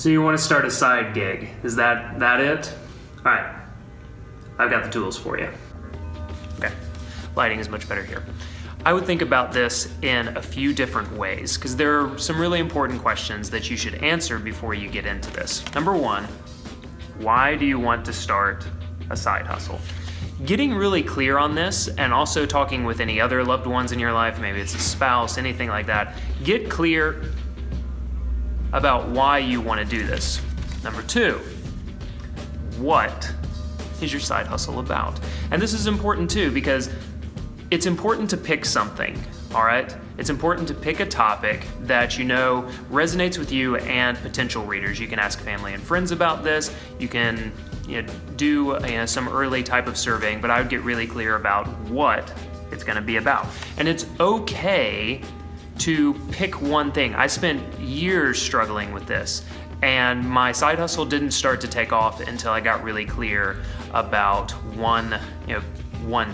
So you want to start a side gig. Is that it? All right. I've got the tools for you. Okay. Lighting is much better here. I would think about this in a few different ways because there are some really important questions that you should answer before you get into this. Number one, why do you want to start a side hustle? Getting really clear on this and also talking with any other loved ones in your life, maybe it's a spouse, anything like that, get clear about why you want to do this. Number two, what is your side hustle about? And this is important too because it's important to pick something, all right? It's important to pick a topic that you know resonates with you and potential readers. You can ask family and friends about this. You can do some early type of surveying, but I would get really clear about what it's gonna be about. And it's okay to pick one thing. I spent years struggling with this, and my side hustle didn't start to take off until I got really clear about one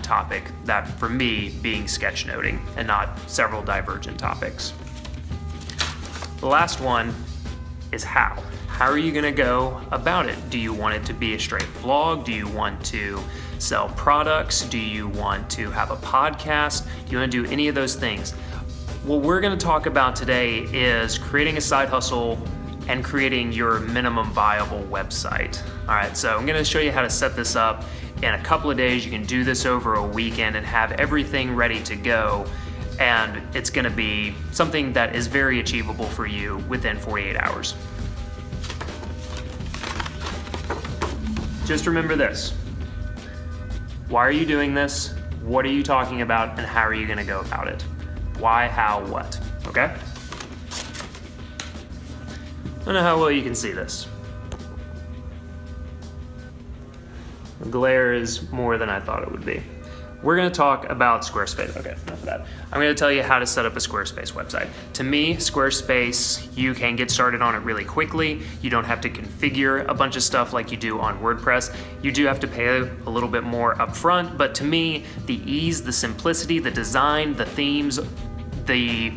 topic, that for me being sketchnoting and not several divergent topics. The last one is how. How are you gonna go about it? Do you want it to be a straight blog? Do you want to sell products? Do you want to have a podcast? Do you wanna do any of those things? What we're gonna talk about today is creating a side hustle and creating your minimum viable website. All right, so I'm gonna show you how to set this up in a couple of days. You can do this over a weekend and have everything ready to go. And it's gonna be something that is very achievable for you within 48 hours. Just remember this. Why are you doing this? What are you talking about? And how are you gonna go about it? Why, how, what, okay? I don't know how well you can see this. The glare is more than I thought it would be. We're gonna talk about Squarespace. Okay, enough of that. I'm gonna tell you how to set up a Squarespace website. To me, Squarespace, you can get started on it really quickly. You don't have to configure a bunch of stuff like you do on WordPress. You do have to pay a little bit more upfront, but to me, the ease, the simplicity, the design, the themes, the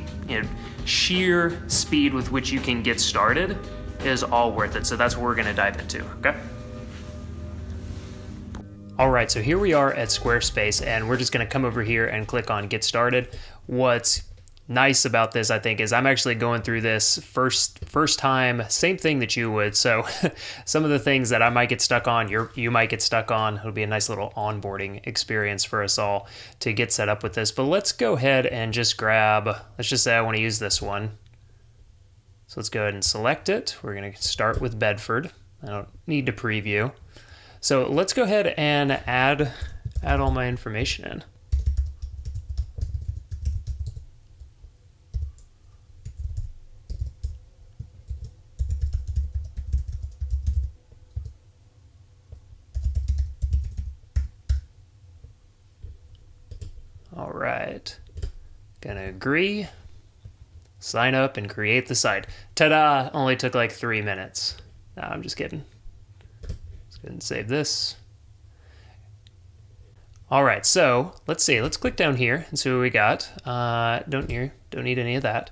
sheer speed with which you can get started is all worth it. So that's what we're gonna dive into, okay? All right, so here we are at Squarespace, and we're just gonna come over here and click on Get Started. What's nice about this, I think, is I'm actually going through this first time, same thing that you would. So some of the things that I might get stuck on, you might get stuck on. It'll be a nice little onboarding experience for us all to get set up with this. But let's go ahead and just grab, let's just say I wanna use this one. So let's go ahead and select it. We're gonna start with Bedford. I don't need to preview. So let's go ahead and add all my information in. All right, gonna agree, sign up and create the site. Ta-da, only took like 3 minutes. No, I'm just kidding. Go ahead and save this. All right, so let's see. Let's click down here and see what we got. Don't need any of that.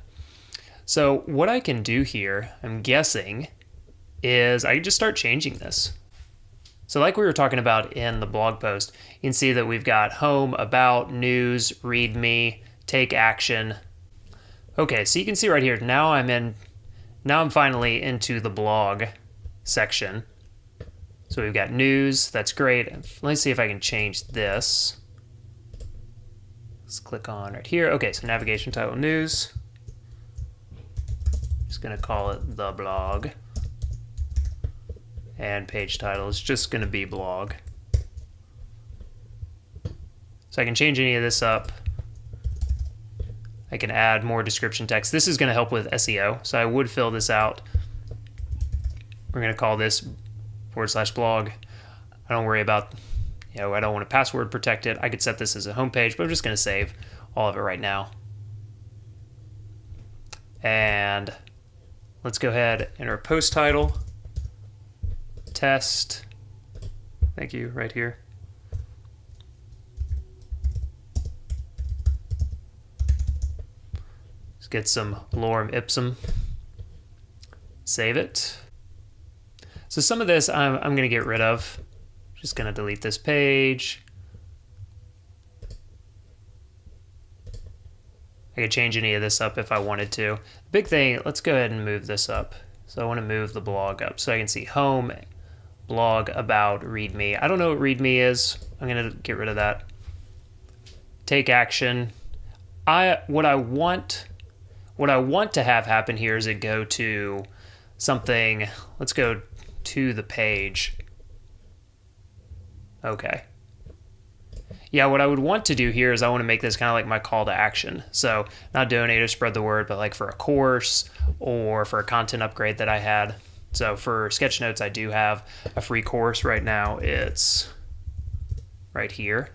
So what I can do here, I'm guessing, is I can just start changing this. So like we were talking about in the blog post, you can see that we've got home, about, news, read me, take action. Okay, so you can see right here, now I'm finally into the blog section. So we've got news, that's great. Let's see if I can change this. Let's click on right here. Okay, so navigation title news. Just gonna call it the blog. And page title is just gonna be blog. So I can change any of this up. I can add more description text. This is gonna help with SEO, so I would fill this out. We're gonna call this /blog. I don't worry about, I don't want to password protect it. I could set this as a home page, but I'm just going to save all of it right now. And let's go ahead and enter a post title, test. Thank you, right here. Let's get some lorem ipsum. Save it. So some of this I'm going to get rid of. Just going to delete this page. I could change any of this up if I wanted to. The big thing, let's go ahead and move this up. So I want to move the blog up so I can see home, blog, about, readme. I don't know what readme is. I'm going to get rid of that. Take action. What I want to have happen here is it go to something. Let's go to the page. Okay. Yeah, what I would want to do here is I want to make this kind of like my call to action. So not donate or spread the word, but like for a course or for a content upgrade that I had. So for Sketchnotes, I do have a free course right now. It's right here.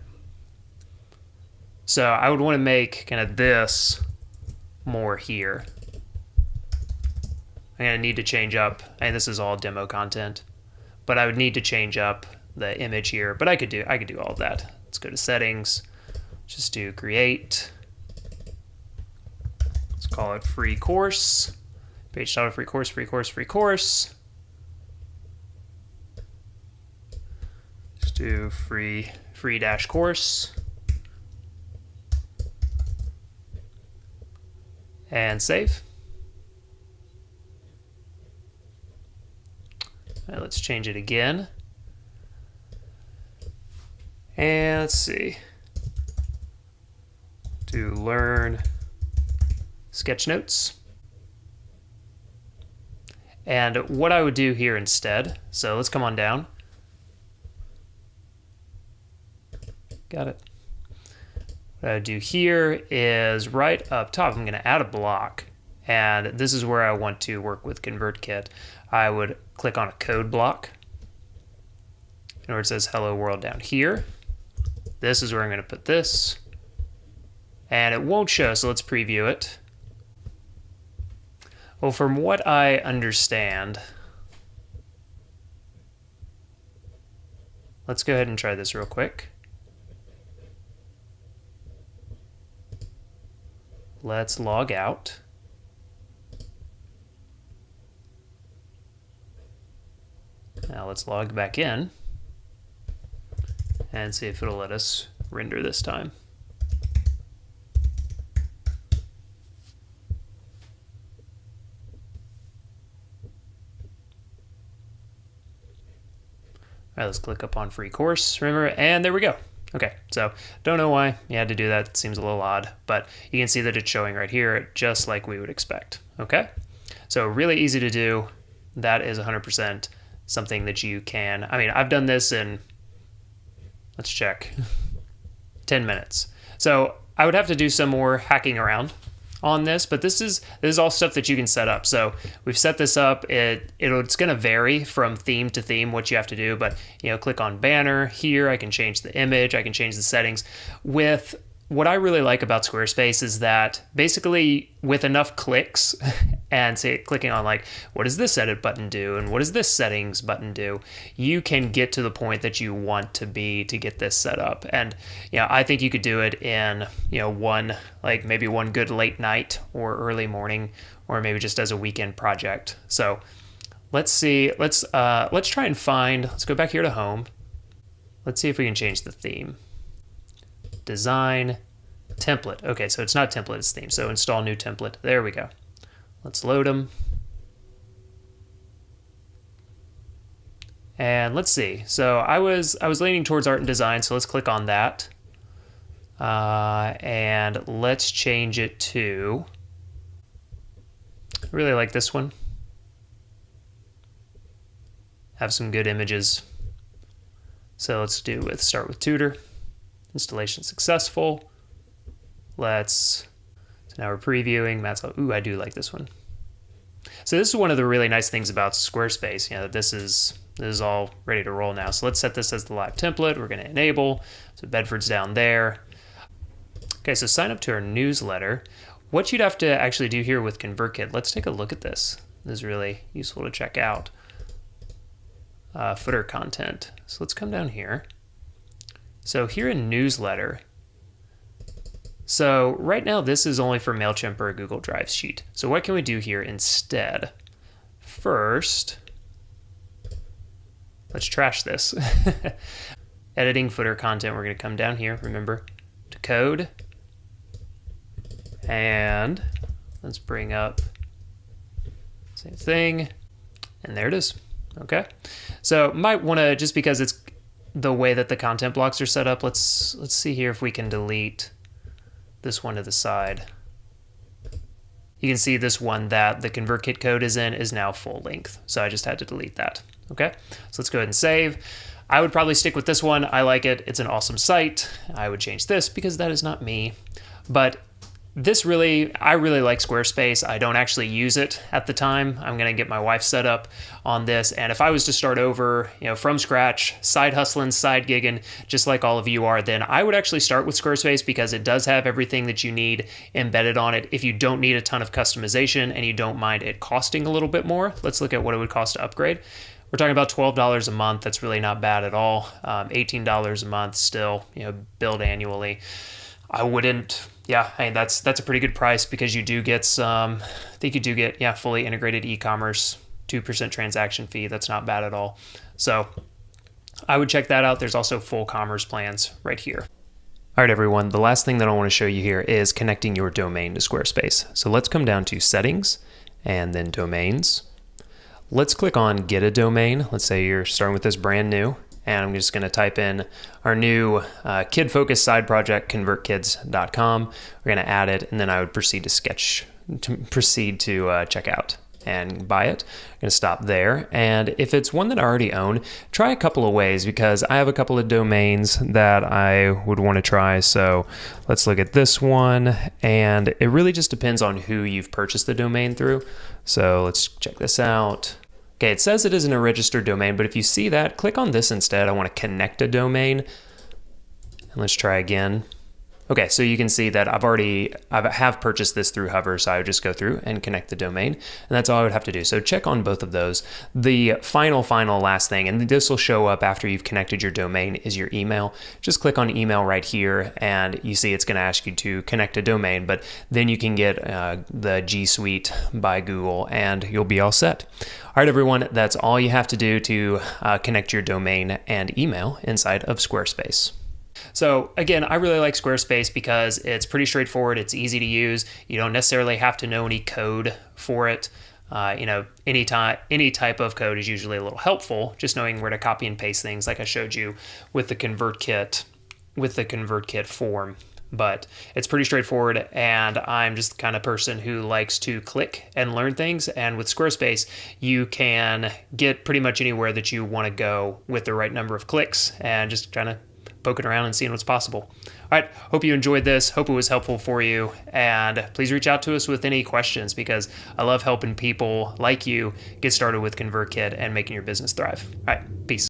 So I would want to make kind of this more here. I'm going to need to change up, and this is all demo content, but I would need to change up the image here, but I could do all of that. Let's go to settings, just do create. Let's call it free course. Page title, free course, free course, free course. Just do free dash course. And save. All right, let's change it again. And let's see. Do learn Sketchnotes. And what I would do here instead, so let's come on down. Got it. What I would do here is right up top, I'm going to add a block. And this is where I want to work with ConvertKit. I would click on a code block. And where it says hello world down here. This is where I'm going to put this. And it won't show, so let's preview it. Well, from what I understand, let's go ahead and try this real quick. Let's log out. Now let's log back in and see if it'll let us render this time. All right, let's click up on free course, remember, and there we go. Okay, so don't know why you had to do that. It seems a little odd, but you can see that it's showing right here, just like we would expect, okay? So really easy to do. That is 100% something that you can, I mean, I've done this in, let's check, 10 minutes. So I would have to do some more hacking around on this, but this is all stuff that you can set up. So we've set this up. It's going to vary from theme to theme what you have to do, but click on banner here. I can change the image. I can change the settings. With what I really like about Squarespace is that basically with enough clicks and clicking on like, what does this edit button do? And what does this settings button do? You can get to the point that you want to be to get this set up. And I think you could do it in, maybe one good late night or early morning, or maybe just as a weekend project. So let's see, let's try and find, let's go back here to home. Let's see if we can change the theme. Design, template. Okay, so it's not template, it's theme. So install new template. There we go. Let's load them. And let's see. So I was leaning towards art and design, so let's click on that. And let's change it to, I really like this one. Have some good images. So let's start with tutor. Installation successful. So now we're previewing. Ooh, I do like this one. So this is one of the really nice things about Squarespace. This is all ready to roll now. So let's set this as the live template. We're going to enable. So Bedford's down there. Okay, so sign up to our newsletter. What you'd have to actually do here with ConvertKit, let's take a look at this. This is really useful to check out. Footer content. So let's come down here. So here in newsletter, so right now this is only for MailChimp or a Google Drive sheet. So what can we do here instead? First, let's trash this. Editing footer content, we're going to come down here, remember, to code. And let's bring up same thing. And there it is. Okay. So might want to, just because it's the way that the content blocks are set up, let's see here if we can delete this one to the side. You can see this one that the ConvertKit code is in is now full length. So I just had to delete that. Okay. So let's go ahead and save. I would probably stick with this one. I like it. It's an awesome site. I would change this because that is not me. But this I really like Squarespace. I don't actually use it at the time. I'm going to get my wife set up on this. And if I was to start over, from scratch, side hustling, side gigging, just like all of you are, then I would actually start with Squarespace because it does have everything that you need embedded on it. If you don't need a ton of customization and you don't mind it costing a little bit more, let's look at what it would cost to upgrade. We're talking about $12 a month. That's really not bad at all. $18 a month still, billed annually. I wouldn't. Yeah, I mean, that's a pretty good price because you do get some, I think you do get, fully integrated e-commerce, 2% transaction fee. That's not bad at all. So I would check that out. There's also full commerce plans right here. All right, everyone. The last thing that I want to show you here is connecting your domain to Squarespace. So let's come down to settings and then domains. Let's click on get a domain. Let's say you're starting with this brand new. And I'm just going to type in our new kid-focused side project, convertkids.com. We're going to add it, and then I would proceed to check out and buy it. I'm going to stop there. And if it's one that I already own, try a couple of ways because I have a couple of domains that I would want to try. So let's look at this one. And it really just depends on who you've purchased the domain through. So let's check this out. Okay, it says it isn't a registered domain, but if you see that, click on this instead. I want to connect a domain. And let's try again. Okay, so you can see that I have purchased this through Hover, so I would just go through and connect the domain, and that's all I would have to do. So check on both of those. The final last thing, and this will show up after you've connected your domain, is your email. Just click on email right here, and you see it's going to ask you to connect a domain, but then you can get the G Suite by Google, and you'll be all set. All right, everyone, that's all you have to do to connect your domain and email inside of Squarespace. So again, I really like Squarespace because it's pretty straightforward. It's easy to use. You don't necessarily have to know any code for it. Any type of code is usually a little helpful. Just knowing where to copy and paste things, like I showed you with the ConvertKit form. But it's pretty straightforward, and I'm just the kind of person who likes to click and learn things. And with Squarespace, you can get pretty much anywhere that you want to go with the right number of clicks, and just kind of poking around and seeing what's possible. All right, hope you enjoyed this. Hope it was helpful for you. And please reach out to us with any questions because I love helping people like you get started with ConvertKit and making your business thrive. All right, peace.